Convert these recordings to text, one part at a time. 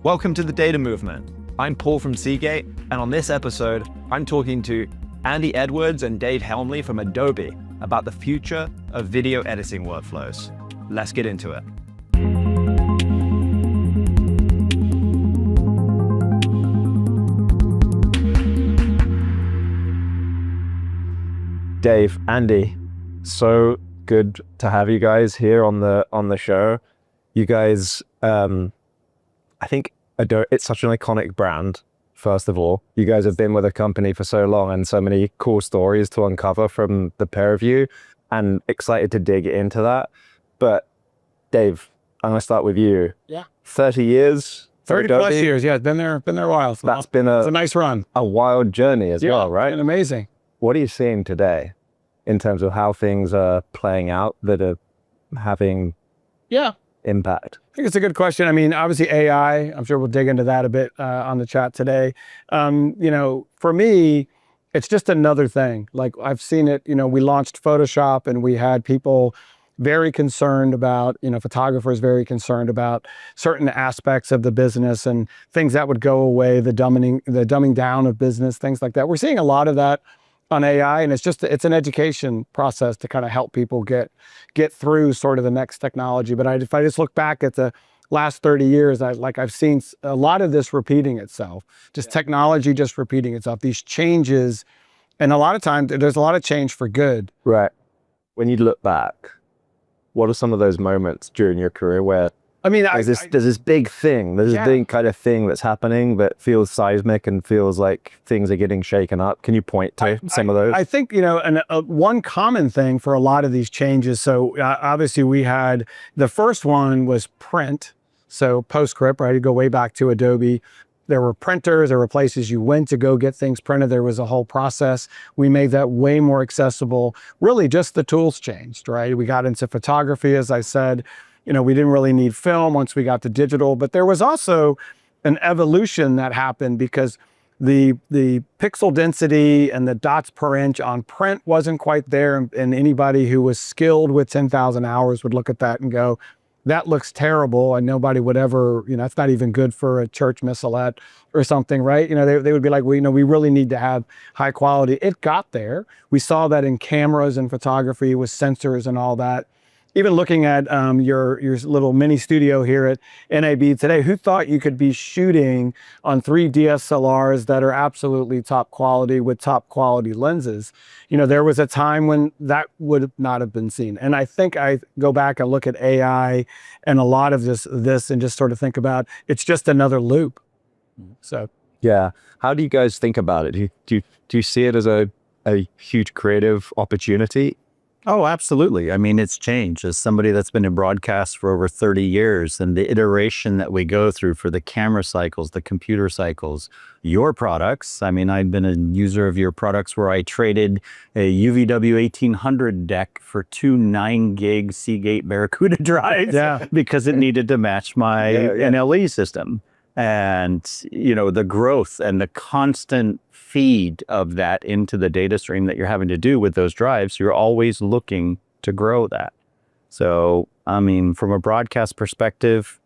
Welcome to the Data Movement. I'm Paul from Seagate, and on this episode, I'm talking to Andy Edwards and Dave Helmly from Adobe about the future of video editing workflows. Let's get into it. Dave, Andy, so good to have you guys here on the show. You guys, I think Adobe, it's such an iconic brand. First of all, you guys have been with a company for so long and so many cool stories to uncover from the pair of you, and excited to dig into that. But Dave, I'm gonna start with you. Yeah. 30 years. 30 plus years. Yeah, it's been there a while. So that's been it's a nice run. A wild journey as well, right? And amazing. What are you seeing today in terms of how things are playing out that are having impact? I think it's a good question. I mean, obviously AI, I'm sure we'll dig into that a bit on the chat today. For me, it's just another thing. Like I've seen it, we launched Photoshop and we had people very concerned about, photographers very concerned about certain aspects of the business and things that would go away, the dumbing down of business, things like that. We're seeing a lot of that on AI, and it's an education process to kind of help people get through sort of the next technology. But if I just look back at the last 30 years, I've seen a lot of this repeating itself, technology just repeating itself, these changes. And a lot of times there's a lot of change for good. Right. When you look back, what are some of those moments during your career where there's this big thing, there's this big kind of thing that's happening that feels seismic and feels like things are getting shaken up? Can you point to some of those? I think, one common thing for a lot of these changes, so obviously we had, the first one was print. So PostScript, right? You go way back to Adobe. There were printers, there were places you went to go get things printed. There was a whole process. We made that way more accessible. Really just the tools changed, right? We got into photography, as I said. We didn't really need film once we got to digital, but there was also an evolution that happened because the pixel density and the dots per inch on print wasn't quite there. And anybody who was skilled with 10,000 hours would look at that and go, that looks terrible. And nobody would ever, it's not even good for a church missalette or something, right? They would be like, well, we really need to have high quality. It got there. We saw that in cameras and photography with sensors and all that. Even looking at your little mini studio here at NAB today, who thought you could be shooting on 3 DSLRs that are absolutely top quality with top quality lenses? There was a time when that would not have been seen. And I think I go back and look at AI and a lot of this and just sort of think about, it's just another loop. So. Yeah. How do you guys think about it? Do you see it as a huge creative opportunity? Oh, absolutely. I mean, it's changed. As somebody that's been in broadcast for over 30 years and the iteration that we go through for the camera cycles, the computer cycles, your products. I mean, I've been a user of your products where I traded a UVW 1800 deck for 2 9-gig Seagate Barracuda drives because it needed to match my NLE system. And, the growth and the constant feed of that into the data stream that you're having to do with those drives, you're always looking to grow that. So, I mean, from a broadcast perspective,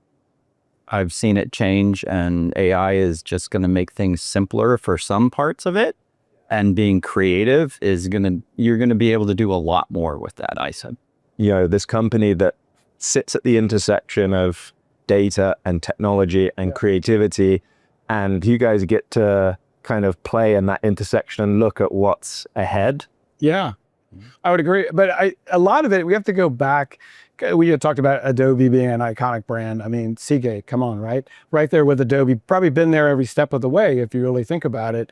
I've seen it change, and AI is just going to make things simpler for some parts of it. And being creative you're going to be able to do a lot more with that, I said. This company that sits at the intersection of data and technology and creativity, and you guys get to kind of play in that intersection and look at what's ahead. Yeah, I would agree. But a lot of it, we have to go back. We had talked about Adobe being an iconic brand. I mean, Seagate, come on, right? Right there with Adobe, probably been there every step of the way if you really think about it.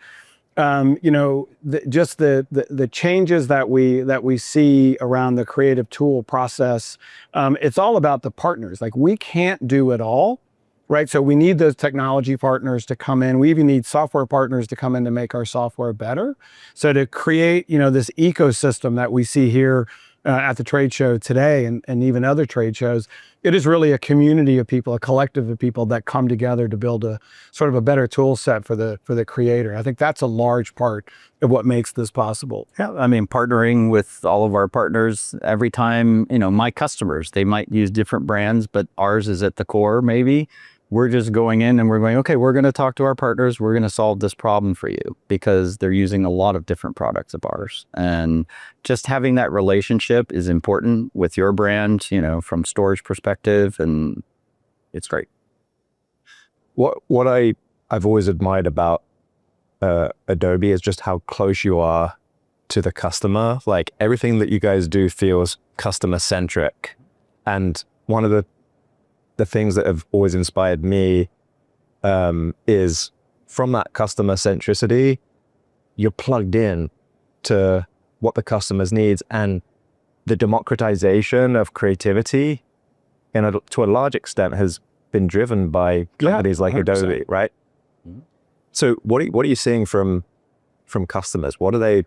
Just the changes that we see around the creative tool process, it's all about the partners. Like we can't do it all, right? So we need those technology partners to come in. We even need software partners to come in to make our software better. So to create, this ecosystem that we see here at the trade show today and even other trade shows, it is really a community of people, a collective of people that come together to build a sort of a better tool set for the creator. I think that's a large part of what makes this possible. Yeah, I mean, partnering with all of our partners every time, my customers, they might use different brands, but ours is at the core maybe. we're just going in and we're going, okay, we're going to talk to our partners. We're going to solve this problem for you because they're using a lot of different products of ours. And just having that relationship is important with your brand, you know, from storage perspective, and it's great. What I've always admired about Adobe is just how close you are to the customer. Like everything that you guys do feels customer centric. And one of the things that have always inspired me is from that customer centricity, you're plugged in to what the customer's needs, and the democratization of creativity to a large extent has been driven by companies like 100%. Adobe, right? Mm-hmm. So what are you seeing from customers? What are they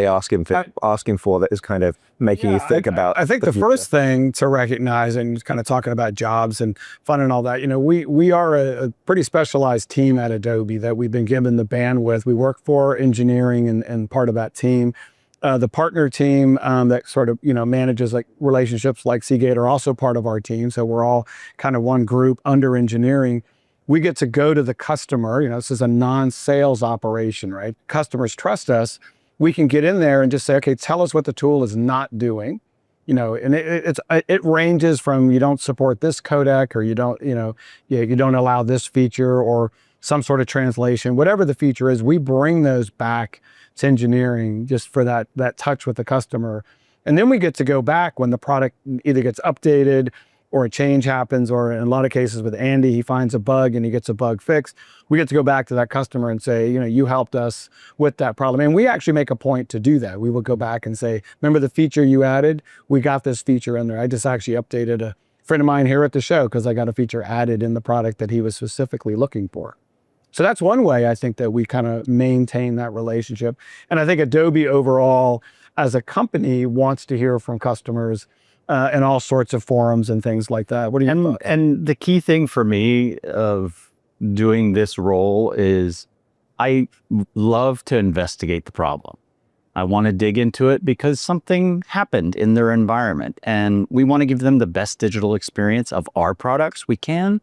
asking for that is kind of making you think about? I think the first thing to recognize, and kind of talking about jobs and fun and all that, you know, we are a pretty specialized team at Adobe that we've been given the bandwidth. We work for engineering and part of that team. The partner team that sort of, you know, manages like relationships like Seagate are also part of our team. So we're all kind of one group under engineering. We get to go to the customer. You know, this is a non-sales operation, right? Customers trust us. We can get in there and just say, okay, tell us what the tool is not doing. You know, and it ranges from you don't support this codec, or you don't allow this feature, or some sort of translation, whatever the feature is. We bring those back to engineering just for that touch with the customer. And then we get to go back when the product either gets updated or a change happens, or in a lot of cases with Andy, he finds a bug and he gets a bug fixed. We get to go back to that customer and say, you know, you helped us with that problem. And we actually make a point to do that. We will go back and say, remember the feature you added? We got this feature in there. I just actually updated a friend of mine here at the show because I got a feature added in the product that he was specifically looking for. So that's one way I think that we kind of maintain that relationship. And I think Adobe overall as a company wants to hear from customers in all sorts of forums and things like that. What do you think? And the key thing for me of doing this role is I love to investigate the problem. I want to dig into it because something happened in their environment, and we want to give them the best digital experience of our products we can.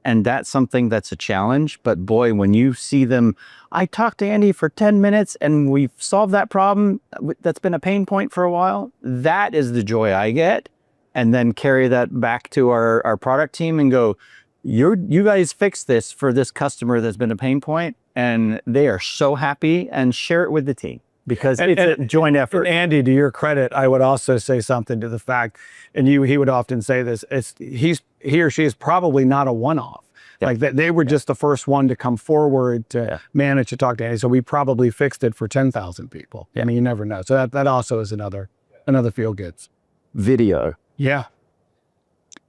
And that's something that's a challenge. But boy, when you see them, I talked to Andy for 10 minutes and we've solved that problem that's been a pain point for a while. That is the joy I get. And then carry that back to our product team and go, you guys fixed this for this customer that's been a pain point. And they are so happy, and share it with the team. Because it's a joint effort. And Andy, to your credit, I would also say something to the fact, and he would often say this, he or she is probably not a one-off. Yeah. Like they were just the first one to come forward to manage to talk to Andy. So we probably fixed it for 10,000 people. Yeah. I mean, you never know. So that also is another feel goods. Video. Yeah.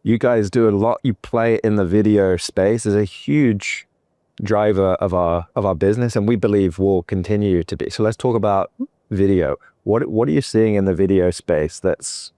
You guys do a lot. You play in the video space. Is a huge driver of our business, and we believe will continue to be. So let's talk about video. What are you seeing in the video space that's,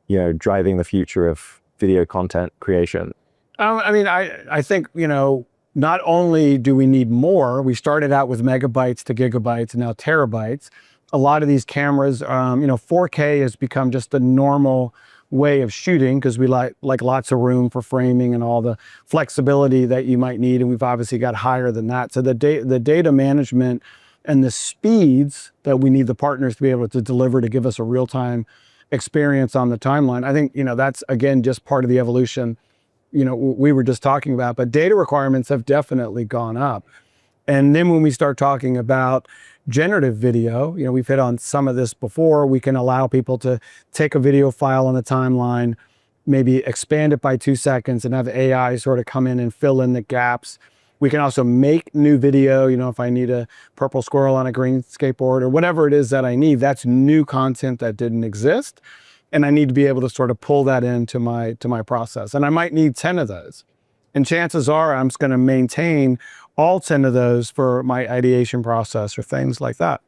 you know, driving the future of video content creation? I mean, I think, you know, not only do we need more, we started out with megabytes to gigabytes and now terabytes. A lot of these cameras, you know, 4K has become just the normal way of shooting because we like lots of room for framing and all the flexibility that you might need. And we've obviously got higher than that. So the data management and the speeds that we need the partners to be able to deliver to give us a real-time experience on the timeline. I think, you know, that's again, just part of the evolution, you know, we were just talking about, but data requirements have definitely gone up. And then when we start talking about generative video, you know, we've hit on some of this before. We can allow people to take a video file on the timeline, maybe expand it by 2 seconds and have AI sort of come in and fill in the gaps. We can also make new video, you know, if I need a purple squirrel on a green skateboard or whatever it is that I need, that's new content that didn't exist. And I need to be able to sort of pull that into my process. And I might need 10 of those. And chances are I'm just going to maintain all 10 of those for my ideation process or things like that.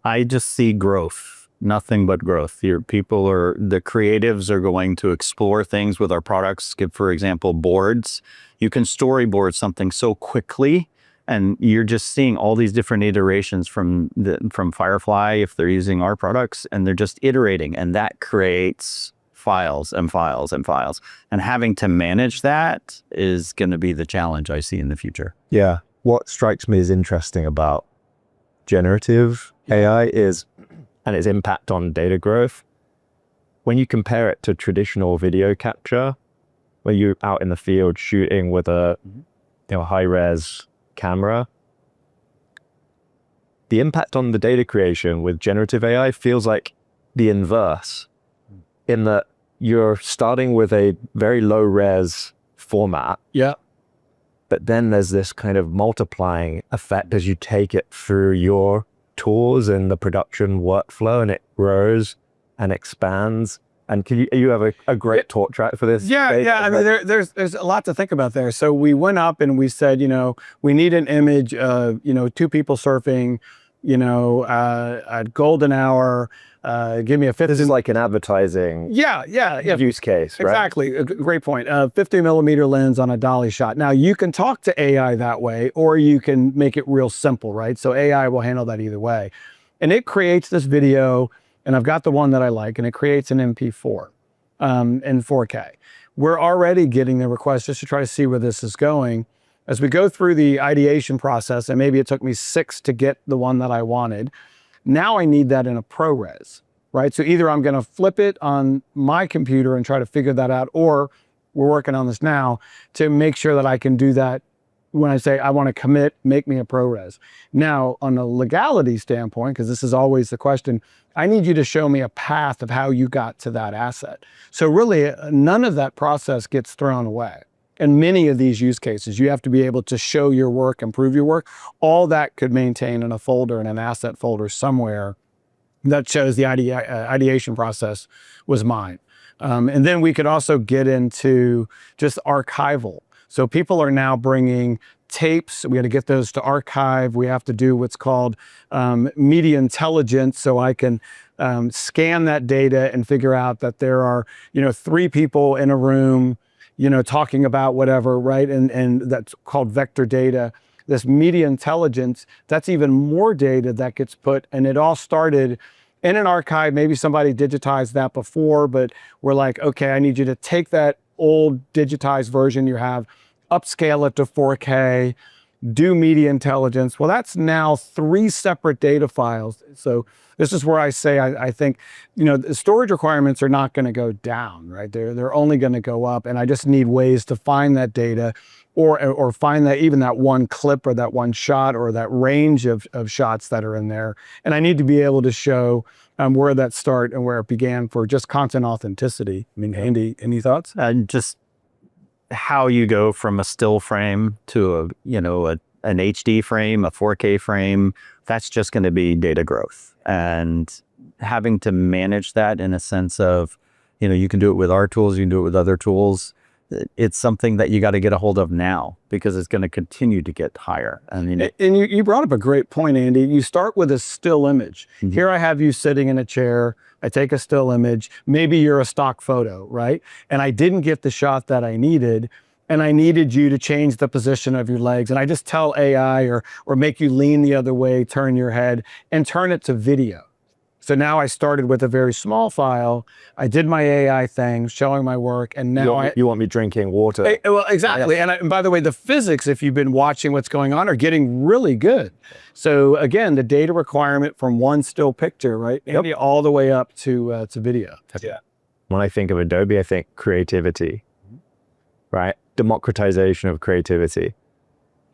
I just see growth, nothing but growth. The creatives are going to explore things with our products. Give, for example, boards. You can storyboard something so quickly, and you're just seeing all these different iterations from Firefly if they're using our products, and they're just iterating, and that creates files and files and files. And having to manage that is going to be the challenge I see in the future. Yeah. What strikes me as interesting about generative AI is, and its impact on data growth, when you compare it to traditional video capture, where you're out in the field shooting with a high-res camera, the impact on the data creation with generative AI feels like the inverse, in that you're starting with a very low-res format. Yeah. But then there's this kind of multiplying effect as you take it through your tools and the production workflow, and it grows and expands. And you have a great talk track for this? Yeah, yeah. I mean, there's a lot to think about there. So we went up and we said, we need an image of, two people surfing, at golden hour. Give me a 50. This is like an advertising use case, right? Exactly. A great point. 50 millimeter lens on a dolly shot. Now you can talk to AI that way, or you can make it real simple, right? So AI will handle that either way. And it creates this video, and I've got the one that I like, and it creates an MP4 in 4K. We're already getting the request just to try to see where this is going. As we go through the ideation process, and maybe it took me 6 to get the one that I wanted, now I need that in a ProRes, right? So either I'm gonna flip it on my computer and try to figure that out, or we're working on this now to make sure that I can do that when I say I wanna commit, make me a ProRes. Now, on a legality standpoint, because this is always the question, I need you to show me a path of how you got to that asset. So really, none of that process gets thrown away. In many of these use cases, you have to be able to show your work and prove your work. All that could maintain in a folder, in an asset folder somewhere that shows the ideation process was mine. And then we could also get into just archival. So people are now bringing tapes. We got to get those to archive. We have to do what's called media intelligence. So I can scan that data and figure out that there are, 3 people in a room, talking about whatever, right? And that's called vector data. This media intelligence, that's even more data that gets put, and it all started in an archive. Maybe somebody digitized that before, but we're like, okay, I need you to take that old digitized version you have, upscale it to 4K, do media intelligence. Well, that's now 3 separate data files. So this is where I say, I think, the storage requirements are not going to go down, right? They're only going to go up. And I just need ways to find that data, or find that even that one clip or that one shot or that range of shots that are in there. And I need to be able to show where that start and where it began for just content authenticity. I mean, Andy, any thoughts? And just how you go from a still frame to an HD frame, a 4K frame, that's just going to be data growth. And having to manage that in a sense of, you can do it with our tools, you can do it with other tools. It's something that you got to get a hold of now, because it's going to continue to get higher. And you brought up a great point, Andy. You start with a still image. Mm-hmm. Here I have you sitting in a chair. I take a still image. Maybe you're a stock photo, right? And I didn't get the shot that I needed, and I needed you to change the position of your legs. And I just tell AI or make you lean the other way, turn your head, and turn it to video. So now I started with a very small file. I did my AI thing, showing my work, and now you want me drinking water. Well, exactly. Yeah. And by the way, the physics, if you've been watching what's going on, are getting really good. So again, the data requirement from one still picture, right, Andy, all the way up to video. Yeah. When I think of Adobe, I think creativity, right? Democratization of creativity.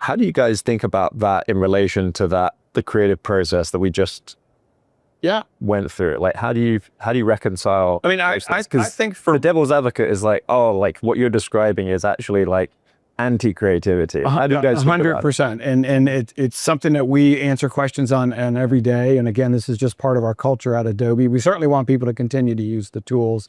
How do you guys think about that in relation to the creative process that we just went through? Like, how do you reconcile? I mean, I think for the devil's advocate is like, what you're describing is actually like anti-creativity. How do you guys 100%. And it's something that we answer questions on every day. And again, this is just part of our culture at Adobe. We certainly want people to continue to use the tools.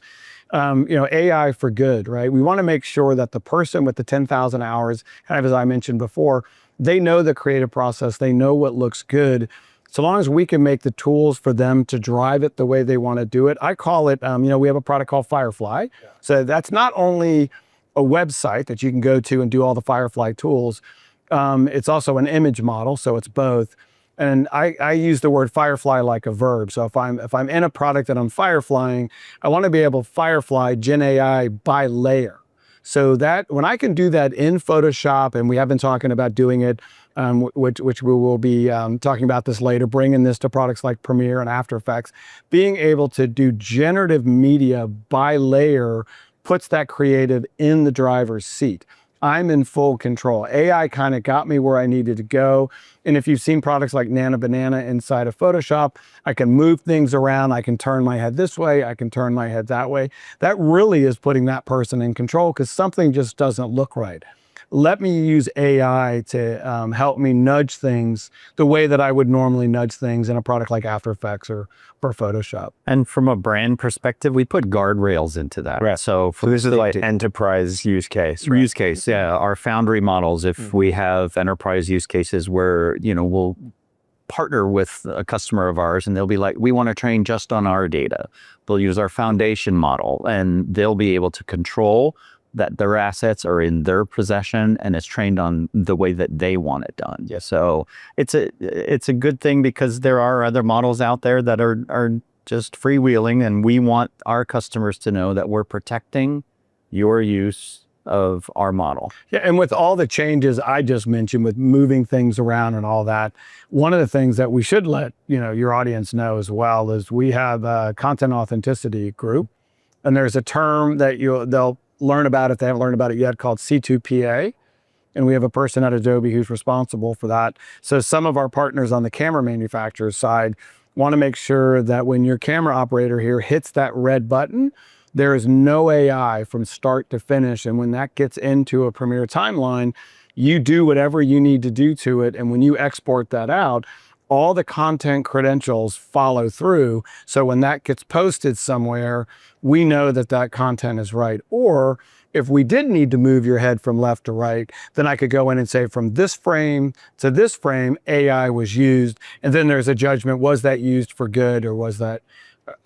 AI for good, right? We want to make sure that the person with the 10,000 hours, kind of as I mentioned before, they know the creative process, they know what looks good. So long as we can make the tools for them to drive it the way they want to do it. I call it, we have a product called Firefly. Yeah. So that's not only a website that you can go to and do all the Firefly tools. It's also an image model, so it's both. And I use the word Firefly like a verb. So if I'm in a product that I'm Fireflying, I want to be able to Firefly Gen AI by layer. So that when I can do that in Photoshop, and we have been talking about doing it, which we will be talking about this later, bringing this to products like Premiere and After Effects, being able to do generative media by layer puts that creative in the driver's seat. I'm in full control. AI kind of got me where I needed to go. And if you've seen products like Nana Banana inside of Photoshop, I can move things around. I can turn my head this way. I can turn my head that way. That really is putting that person in control because something just doesn't look right. Let me use AI to help me nudge things the way that I would normally nudge things in a product like After Effects or Photoshop. And from a brand perspective, we put guardrails into that. Right. So this is like enterprise use case. Right? Use case, yeah. Our Foundry models, if we have enterprise use cases where, we'll partner with a customer of ours and they'll be like, we want to train just on our data. They'll use our foundation model and they'll be able to control that their assets are in their possession and it's trained on the way that they want it done. Yes. So it's a good thing because there are other models out there that are just freewheeling, and we want our customers to know that we're protecting your use of our model. Yeah, and with all the changes I just mentioned, with moving things around and all that, one of the things that we should let your audience know as well is we have a content authenticity group, and there's a term that they'll learn about if they haven't learned about it yet called C2PA. And we have a person at Adobe who's responsible for that. So some of our partners on the camera manufacturer side want to make sure that when your camera operator here hits that red button, there is no AI from start to finish. And when that gets into a Premiere timeline, you do whatever you need to do to it. And when you export that out, all the content credentials follow through. So when that gets posted somewhere, we know that that content is right. Or if we did need to move your head from left to right, then I could go in and say from this frame to this frame, AI was used. And then there's a judgment, was that used for good or was that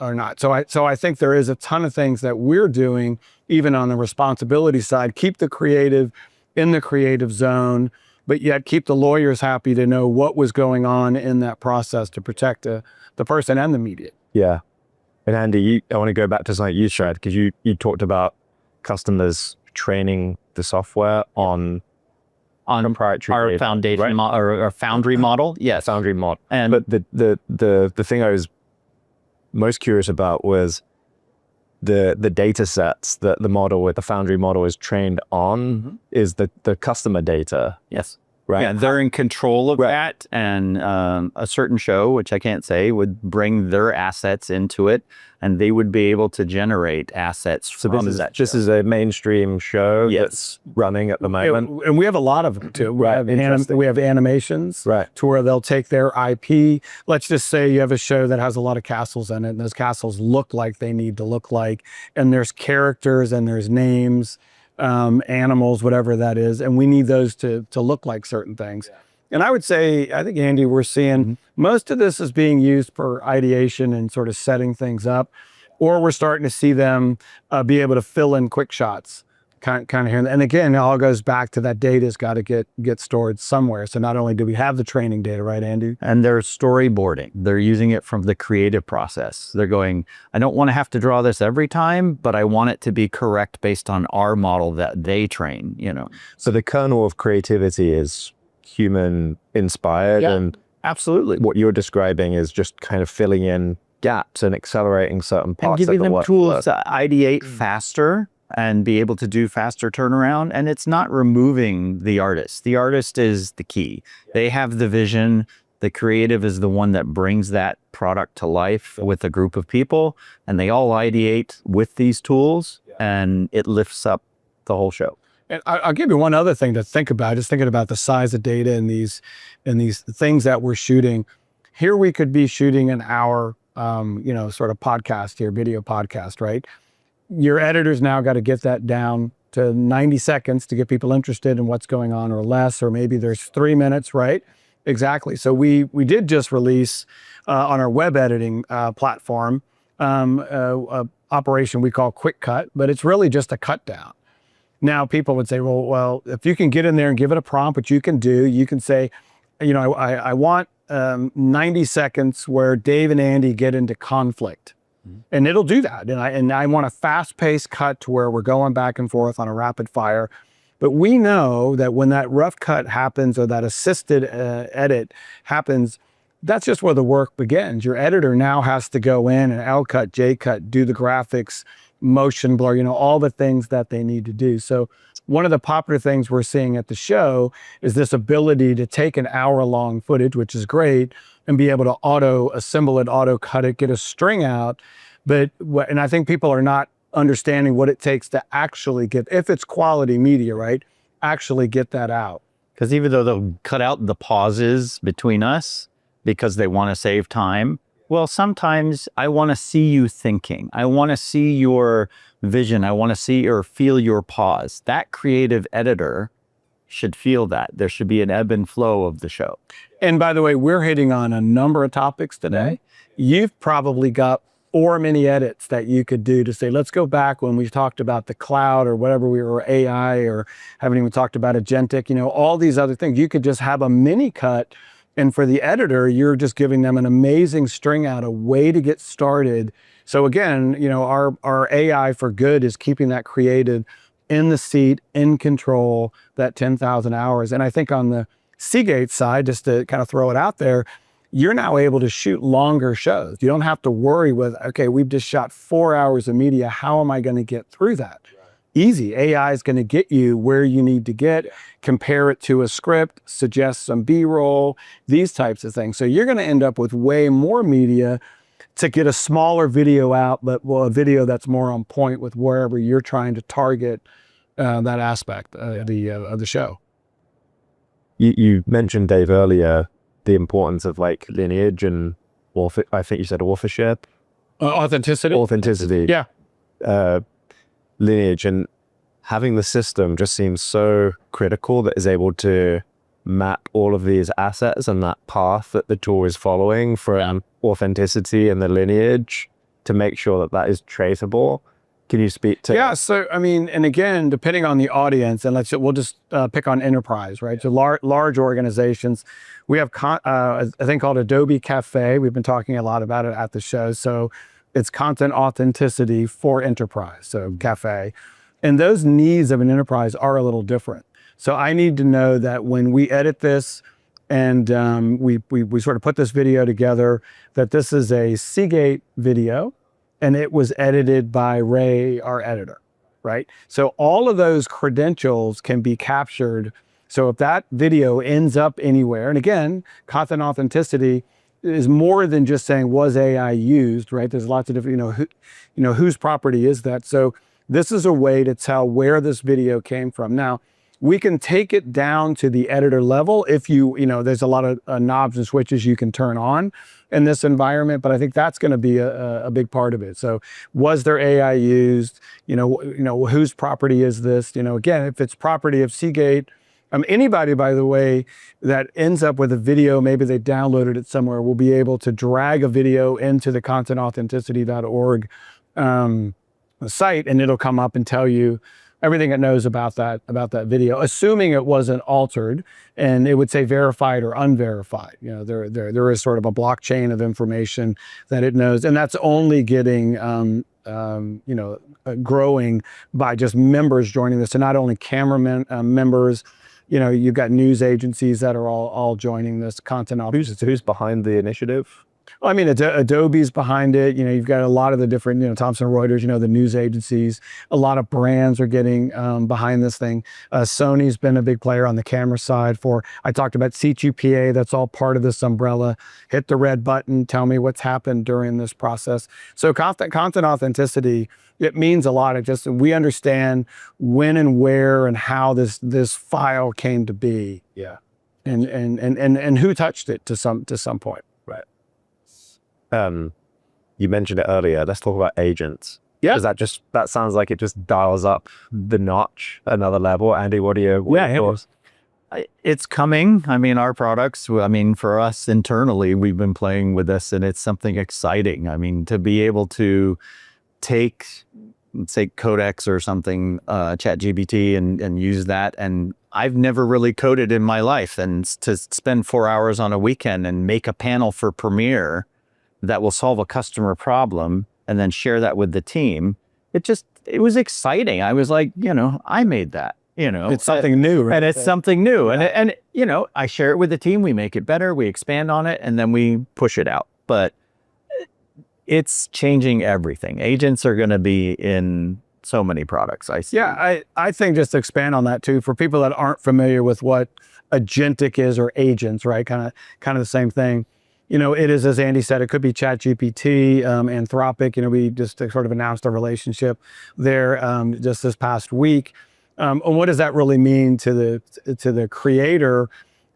or not? So I think there is a ton of things that we're doing, even on the responsibility side, keep the creative in the creative zone, but yet keep the lawyers happy to know what was going on in that process to protect the person and the media. Yeah. And Andy, I want to go back to something you shared, because you talked about customers training the software on proprietary our foundation, right? Or our Foundry model. Yes. Foundry model. And but the thing I was most curious about was the data sets that the model with the Foundry model is trained on is the customer data. Yes. Right. Yeah, they're in control of that, and a certain show, which I can't say, would bring their assets into it, and they would be able to generate assets from that show. This is a mainstream show that's running at the moment. And we have a lot of them too. Right. We have animations to where they'll take their IP. Let's just say you have a show that has a lot of castles in it, and those castles look like they need to look like, and there's characters and there's names, animals, whatever that is, and we need those to look like certain things. And I would say, I think, Andy, we're seeing most of this is being used for ideation and sort of setting things up, or we're starting to see them be able to fill in quick shots, kind of here. And again, it all goes back to that data's got to get stored somewhere. So not only do we have the training data, right, Andy? And they're storyboarding. They're using it from the creative process. They're going, I don't want to have to draw this every time, but I want it to be correct based on our model that they train, So the kernel of creativity is human inspired, and absolutely what you're describing is just kind of filling in gaps and accelerating certain parts and giving them tools to ideate faster and be able to do faster turnaround. And it's not removing the artist. The artist is the key. They have the vision. The creative is the one that brings that product to life with a group of people, and they all ideate with these tools, and it lifts up the whole show. And I'll give you one other thing to think about, just thinking about the size of data in these things that we're shooting. Here we could be shooting an hour, sort of podcast here, video podcast, right? Your editor's now got to get that down to 90 seconds to get people interested in what's going on, or less, or maybe there's 3 minutes, right? Exactly. So we did just release on our web editing platform a operation we call Quick Cut, but it's really just a cut down. Now people would say, well, if you can get in there and give it a prompt, which you can do, you can say, I want 90 seconds where Dave and Andy get into conflict. And it'll do that. And I want a fast-paced cut to where we're going back and forth on a rapid fire. But we know that when that rough cut happens or that assisted edit happens, that's just where the work begins. Your editor now has to go in and L cut, J cut, do the graphics, motion blur, all the things that they need to do. So one of the popular things we're seeing at the show is this ability to take an hour-long footage, which is great, and be able to auto-assemble it, auto-cut it, get a string out. And I think people are not understanding what it takes to actually get, if it's quality media, right, actually get that out. Because even though they'll cut out the pauses between us because they want to save time, well, sometimes I want to see you thinking. I want to see your vision. I want to see or feel your pause. That creative editor should feel that. There should be an ebb and flow of the show. And by the way, we're hitting on a number of topics today. You've probably got 4 mini edits that you could do to say, let's go back when we talked about the cloud or whatever or AI, or haven't even talked about Agentic, all these other things. You could just have a mini cut. And for the editor, you're just giving them an amazing string out, a way to get started. So again, our AI for good is keeping that creative in the seat, in control, that 10,000 hours. And I think on the Seagate side, just to kind of throw it out there, you're now able to shoot longer shows. You don't have to worry with, okay, we've just shot 4 hours of media. How am I going to get through that? Easy. AI is going to get you where you need to get, compare it to a script, suggest some B-roll, these types of things. So you're going to end up with way more media to get a smaller video out, but a video that's more on point with wherever you're trying to target that aspect of the show. You mentioned, Dave, earlier the importance of like lineage and I think you said authorship. Authenticity. Authenticity. Yeah. Lineage, and having the system just seems so critical that is able to map all of these assets and that path that the tool is following for authenticity and the lineage to make sure that that is traceable. Can you speak to? Yeah, so I mean, and again, depending on the audience, and we'll just pick on enterprise, right? So large organizations, we have a thing called Adobe Cafe. We've been talking a lot about it at the show. So it's content authenticity for enterprise, so Cafe. And those needs of an enterprise are a little different. So I need to know that when we edit this and we sort of put this video together, that this is a Seagate video and it was edited by Ray, our editor, right? So all of those credentials can be captured. So if that video ends up anywhere, and again, content authenticity is more than just saying, was AI used, right? There's lots of different, whose property is that? So this is a way to tell where this video came from. Now, we can take it down to the editor level if there's a lot of knobs and switches you can turn on in this environment, but I think that's going to be a big part of it. So was there AI used? Whose property is this? Again, if it's property of Seagate, anybody, by the way, that ends up with a video, maybe they downloaded it somewhere, will be able to drag a video into the content-authenticity.org site, and it'll come up and tell you everything it knows about that video, assuming it wasn't altered, and it would say verified or unverified. There is sort of a blockchain of information that it knows, and that's only getting growing by just members joining this. So not only cameramen, members, you've got news agencies that are all joining this content. Who's behind the initiative? Well, I mean, Adobe's behind it. You've got a lot of the different, Thomson Reuters, the news agencies. A lot of brands are getting behind this thing. Sony's been a big player on the camera side I talked about C2PA. That's all part of this umbrella. Hit the red button. Tell me what's happened during this process. So content authenticity, it means a lot. We understand when and where and how this file came to be. Yeah. And who touched it to some point. Right. You mentioned it earlier. Let's talk about agents. Yeah. Does that sounds like it just dials up the notch another level. Andy, what are your thoughts? It's coming. I mean, our products, for us internally, we've been playing with this and it's something exciting. I mean, to be able to take let's say Codex or something, ChatGPT, and use that. And I've never really coded in my life, and to spend 4 hours on a weekend and make a panel for Premiere that will solve a customer problem and then share that with the team. It was exciting. I was like, I made that, It's something new, right? and it's something new. And I share it with the team. We make it better. We expand on it, and then we push it out. But it's changing everything. Agents are going to be in so many products. I see. Yeah, I think just to expand on that too, for people that aren't familiar with what agentic is or agents, right? Kind of the same thing. It is, as Andy said, it could be ChatGPT, Anthropic. We just sort of announced a relationship there just this past week. And what does that really mean to the creator?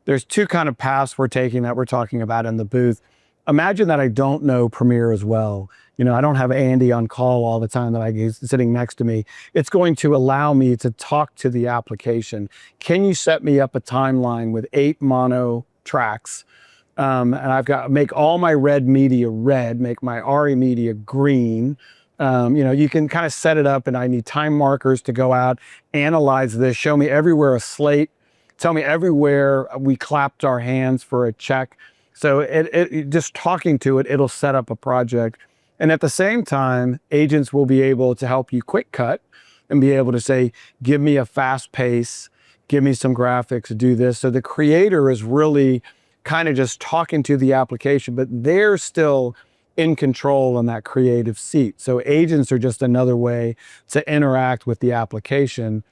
There's two kind of paths we're taking that we're talking about in the booth. Imagine that I don't know Premiere as well. I don't have Andy on call all the time that he's sitting next to me. It's going to allow me to talk to the application. Can you set me up a timeline with 8 mono tracks? And I've got make all my red media red, make my RE media green. You can kind of set it up, and I need time markers to go out, analyze this, show me everywhere a slate, tell me everywhere we clapped our hands for a check. So it just talking to it, it'll set up a project. And at the same time, agents will be able to help you quick cut and be able to say, give me a fast pace, give me some graphics, do this. So the creator is really kind of just talking to the application, but they're still in control in that creative seat. So agents are just another way to interact with the application.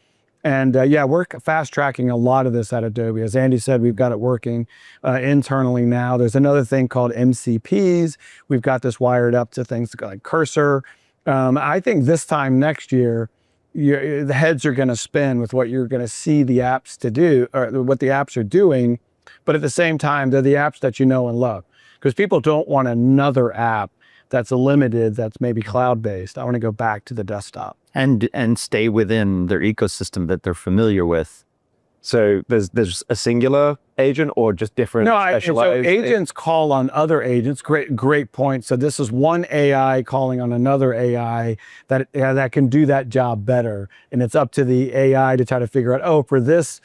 And we're fast tracking a lot of this at Adobe. As Andy said, we've got it working internally now. There's another thing called MCPs. We've got this wired up to things like Cursor. I think this time next year, the heads are going to spin with what you're going to see the apps to do, or what the apps are doing. But at the same time, they're the apps that you know and love. Because people don't want another app that's limited, that's maybe cloud-based. I want to go back to the desktop. And stay within their ecosystem that they're familiar with. So there's a singular agent or just different specialized? So agents call on other agents. Great point. So this is one AI calling on another AI that can do that job better. And it's up to the AI to try to figure out, for this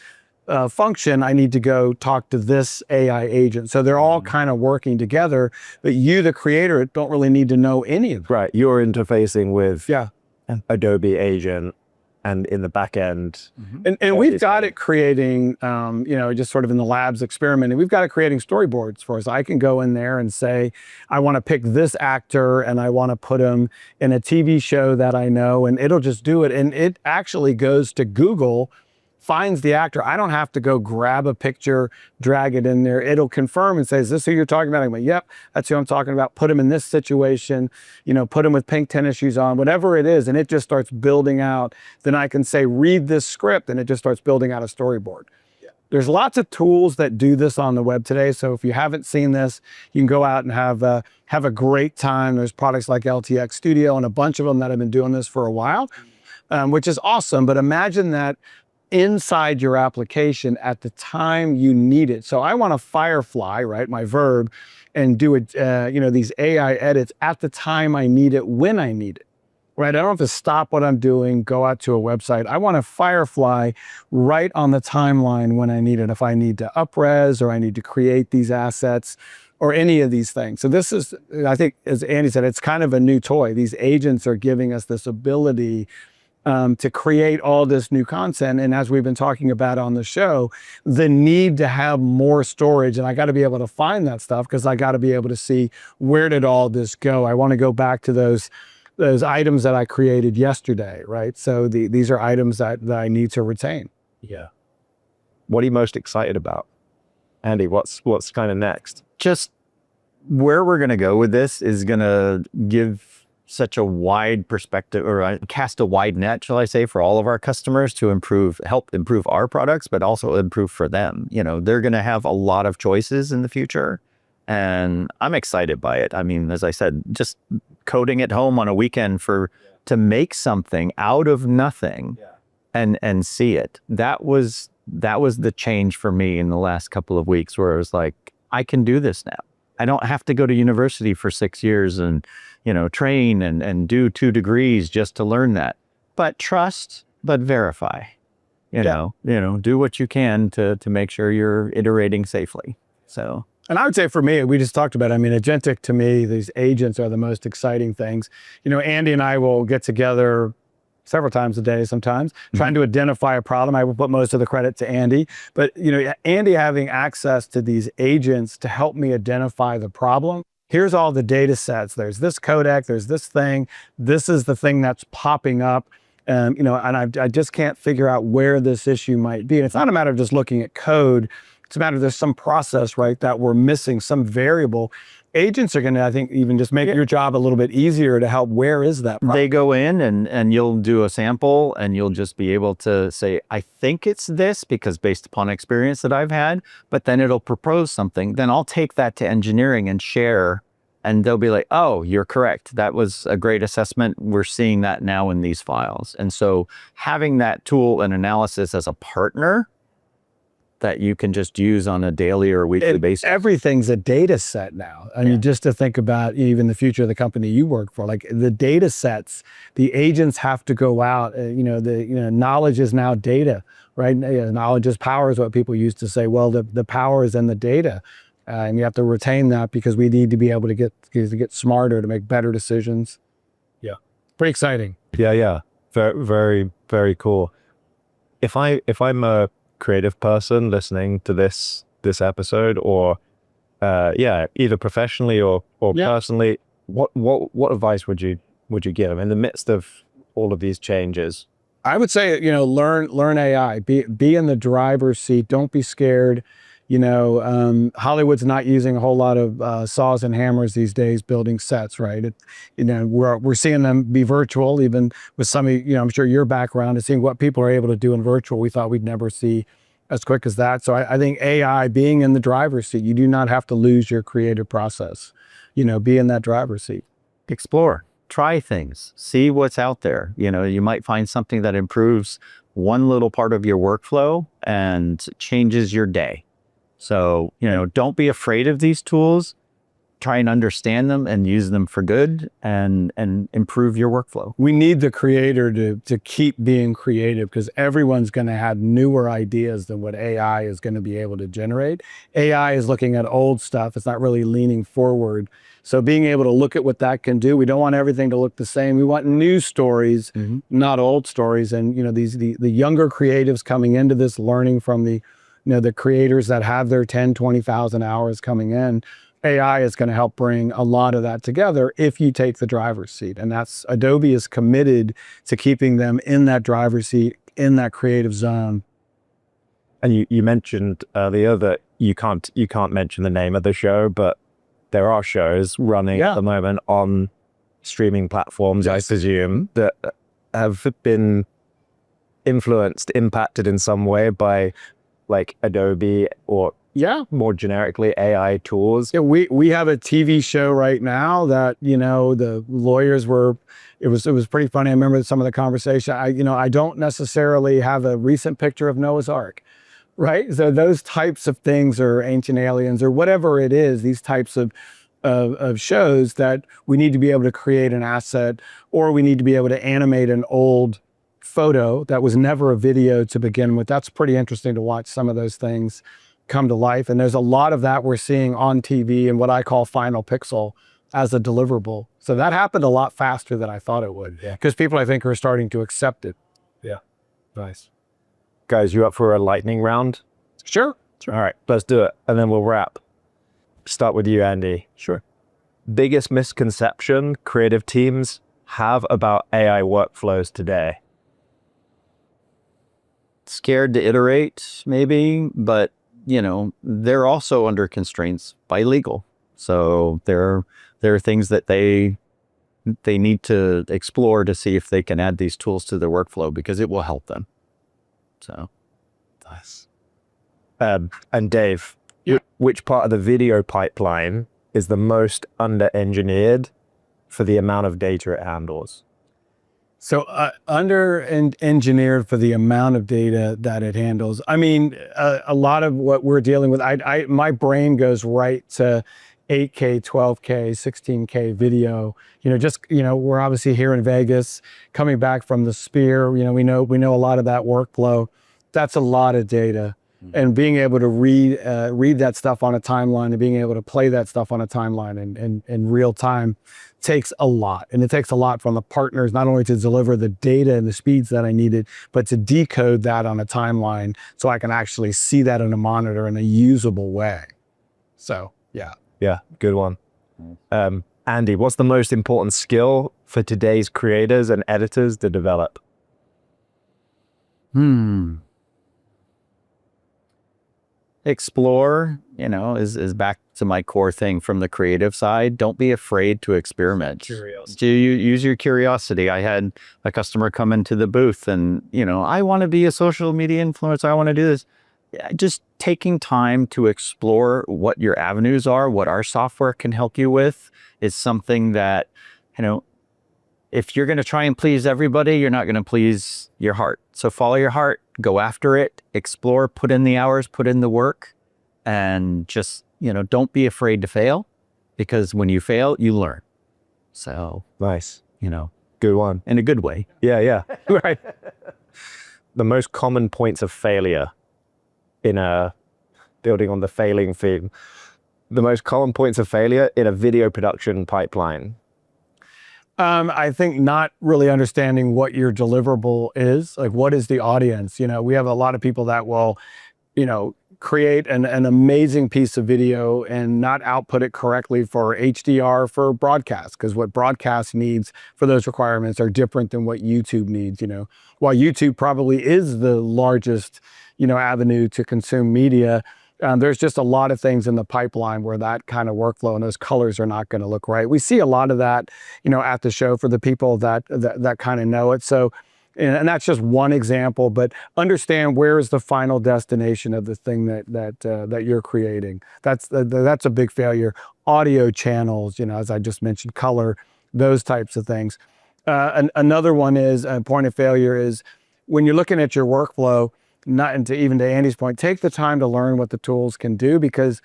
function, I need to go talk to this AI agent. So they're all kind of working together, but you, the creator, don't really need to know any of them. Right. You're interfacing with Adobe agent, and in the back end. And we've got it creating, just sort of in the labs experimenting, we've got it creating storyboards for us. I can go in there and say, I want to pick this actor and I want to put him in a TV show that I know, and it'll just do it. And it actually goes to Google, finds the actor. I don't have to go grab a picture, drag it in there. It'll confirm and say, is this who you're talking about? I'm like, yep, that's who I'm talking about. Put him in this situation, put him with pink tennis shoes on, whatever it is. And it just starts building out. Then I can say, read this script, and it just starts building out a storyboard. Yeah. There's lots of tools that do this on the web today. So if you haven't seen this, you can go out and have a great time. There's products like LTX Studio and a bunch of them that have been doing this for a while, which is awesome. But imagine that inside your application at the time you need it. So I want to Firefly, right, my verb, and do it, these AI edits at the time I need it, when I need it, right? I don't have to stop what I'm doing, go out to a website. I want to Firefly right on the timeline when I need it. If I need to up-res, or I need to create these assets, or any of these things. So this is, I think, as Andy said, it's kind of a new toy. These agents are giving us this ability to create all this new content. And as we've been talking about on the show, the need to have more storage. And I got to be able to find that stuff, because I got to be able to see, where did all this go? I want to go back to those items that I created yesterday, right? So these are items that I need to retain. Yeah. What are you most excited about? Andy, what's kind of next? Just where we're going to go with this is going to give such a wide perspective, or cast a wide net, shall I say, for all of our customers to help improve our products, but also improve for them. They're going to have a lot of choices in the future, and I'm excited by it. I mean, as I said, just coding at home on a weekend to make something out of nothing and see it. That was the change for me in the last couple of weeks, where it was like, I can do this now. I don't have to go to university for 6 years and, train and do 2 degrees just to learn that. But trust, but verify. Do what you can to make sure you're iterating safely. So. And I would say for me, we just talked about, agentic to me, these agents are the most exciting things. Andy and I will get together several times a day sometimes, trying to identify a problem. I will put most of the credit to Andy, but Andy having access to these agents to help me identify the problem. Here's all the data sets. There's this codec, there's this thing. This is the thing that's popping up. And I just can't figure out where this issue might be. And it's not a matter of just looking at code. It's a matter of there's some process, right, that we're missing, some variable. Agents are going to, I think, even just make your job a little bit easier to help. Where is that problem? They go in and you'll do a sample and you'll just be able to say, I think it's this because based upon experience that I've had, but then it'll propose something. Then I'll take that to engineering and share, and they'll be like, oh, you're correct. That was a great assessment. We're seeing that now in these files. And so having that tool and analysis as a partner that you can just use on a daily or weekly basis. Everything's a data set now. I mean, just to think about even the future of the company you work for, like the data sets, the agents have to go out, knowledge is now data, right? Knowledge is power is what people used to say. Well, the power is in the data. And you have to retain that because we need to be able to get smarter to make better decisions. Yeah. Pretty exciting. Yeah. Very, very, very cool. If I'm a creative person listening to this episode, or either professionally or personally, what advice would you give in the midst of all of these changes? I would say, learn AI, be in the driver's seat. Don't be scared. Hollywood's not using a whole lot of saws and hammers these days building sets, right? We're seeing them be virtual, even with some of, I'm sure your background is seeing what people are able to do in virtual. We thought we'd never see as quick as that. So I think AI being in the driver's seat, you do not have to lose your creative process, be in that driver's seat. Explore, try things, see what's out there. You might find something that improves one little part of your workflow and changes your day. So, don't be afraid of these tools. Try and understand them and use them for good and improve your workflow. We need the creator to keep being creative because everyone's going to have newer ideas than what AI is going to be able to generate. AI is looking at old stuff. It's not really leaning forward. So being able to look at what that can do, we don't want everything to look the same. We want new stories, not old stories. And, the younger creatives coming into this, learning from the creators that have their 10, 20,000 hours coming in, AI is going to help bring a lot of that together if you take the driver's seat. And that's, Adobe is committed to keeping them in that driver's seat, in that creative zone. And you mentioned earlier that you can't mention the name of the show, but there are shows running at the moment on streaming platforms, I presume, that have been impacted in some way by like Adobe or more generically AI tools. Yeah, we have a TV show right now that, the lawyers it was pretty funny. I remember some of the conversation. I don't necessarily have a recent picture of Noah's Ark, right? So those types of things, or Ancient Aliens or whatever it is, these types of shows that we need to be able to create an asset, or we need to be able to animate an old photo that was never a video to begin with. That's pretty interesting to watch some of those things come to life. And there's a lot of that we're seeing on TV and what I call final pixel as a deliverable. So that happened a lot faster than I thought it would, because people, I think, are starting to accept it. Yeah. Nice. Guys, you up for a lightning round? Sure. All right, let's do it. And then we'll wrap. Start with you, Andy. Sure. Biggest misconception creative teams have about AI workflows today? Scared to iterate, maybe, but they're also under constraints by legal. So there are things that they need to explore to see if they can add these tools to their workflow, because it will help them. So nice. And Dave, which part of the video pipeline is the most under-engineered for the amount of data it handles? So under-engineered for the amount of data that it handles. I mean, a lot of what we're dealing with, my brain goes right to, 8K, 12K, 16K video. We're obviously here in Vegas, coming back from the Sphere. We know a lot of that workflow. That's a lot of data. And being able to read that stuff on a timeline and being able to play that stuff on a timeline in real time takes a lot. And it takes a lot from the partners, not only to deliver the data and the speeds that I needed, but to decode that on a timeline so I can actually see that on a monitor in a usable way. So, yeah. Yeah, good one. Andy, what's the most important skill for today's creators and editors to develop? Explore, is back to my core thing from the creative side. Don't be afraid to experiment. Curiosity. Do you use your curiosity? I had a customer come into the booth and, I want to be a social media influencer. I want to do this. Just taking time to explore what your avenues are, what our software can help you with is something that, if you're going to try and please everybody, you're not going to please your heart. So follow your heart, go after it, explore, put in the hours, put in the work, and just, don't be afraid to fail, because when you fail, you learn. So nice. Good one. In a good way. Yeah. Right. The most common points of failure in building on the failing theme, the most common points of failure in a video production pipeline. I think not really understanding what your deliverable is, like what is the audience. We have a lot of people that will, create an amazing piece of video and not output it correctly for HDR for broadcast, because what broadcast needs for those requirements are different than what YouTube needs. While YouTube probably is the largest, avenue to consume media, there's just a lot of things in the pipeline where that kind of workflow and those colors are not going to look right. We see a lot of that, at the show for the people that kind of know it. So, and that's just one example, but understand where is the final destination of the thing that you're creating. That's a big failure. Audio channels, as I just mentioned, color, those types of things. Another one is a point of failure is when you're looking at your workflow. Even to Andy's point, take the time to learn what the tools can do, because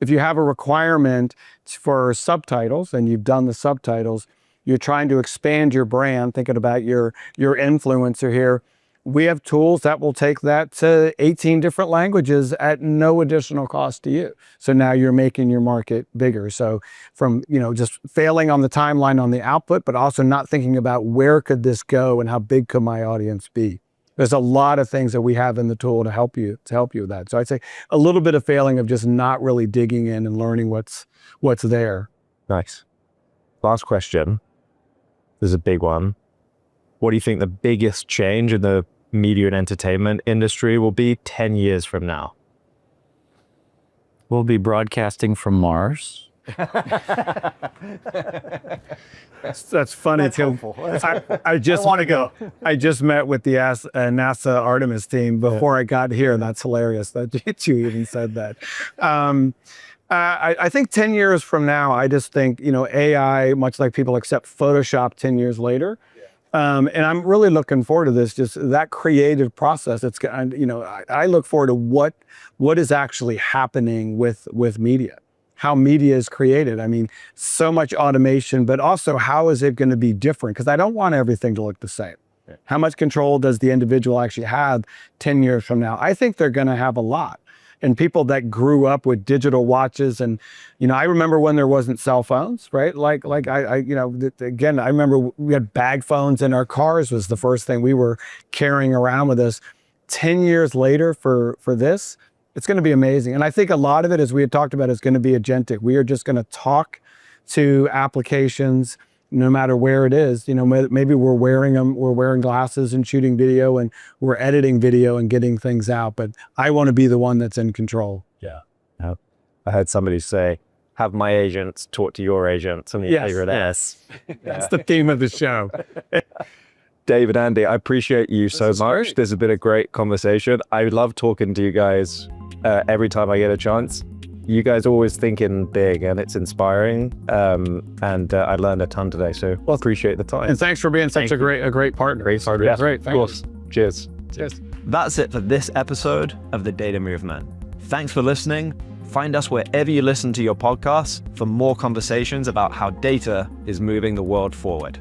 if you have a requirement for subtitles and you've done the subtitles, you're trying to expand your brand, thinking about your influencer here. We have tools that will take that to 18 different languages at no additional cost to you. So now you're making your market bigger. So from, just failing on the timeline on the output, but also not thinking about where could this go and how big could my audience be. There's a lot of things that we have in the tool to help you with that. So I'd say a little bit of failing of just not really digging in and learning what's there. Nice. Last question. This is a big one. What do you think the biggest change in the media and entertainment industry will be 10 years from now? We'll be broadcasting from Mars. That's funny too. I just want to go. I just met with the NASA Artemis team before I got here. That's hilarious that you even said that. I think 10 years from now, I just think, AI, much like people accept Photoshop 10 years later. And I'm really looking forward to this, just that creative process. I look forward to what is actually happening with media. How media is created. I mean, so much automation, but also how is it going to be different? Because I don't want everything to look the same. Yeah. How much control does the individual actually have 10 years from now? I think they're going to have a lot. And people that grew up with digital watches, and I remember when there wasn't cell phones, right? Again, I remember we had bag phones in our cars was the first thing we were carrying around with us. 10 years later for this, it's going to be amazing. And I think a lot of it, as we had talked about, is going to be agentic. We are just going to talk to applications no matter where it is. Maybe we're wearing glasses and shooting video, and we're editing video and getting things out. But I want to be the one that's in control. Yeah. I heard somebody say, have my agents talk to your agents. And Yes. That's the theme of the show. David, Andy, I appreciate you so much. Great. This has been a great conversation. I love talking to you guys every time I get a chance. You guys are always thinking big, and it's inspiring. And I learned a ton today, so appreciate the time. And thanks for being such a great partner. Great partner. Yeah, great. Of course. Cheers. Cheers. That's it for this episode of The Data Movement. Thanks for listening. Find us wherever you listen to your podcasts for more conversations about how data is moving the world forward.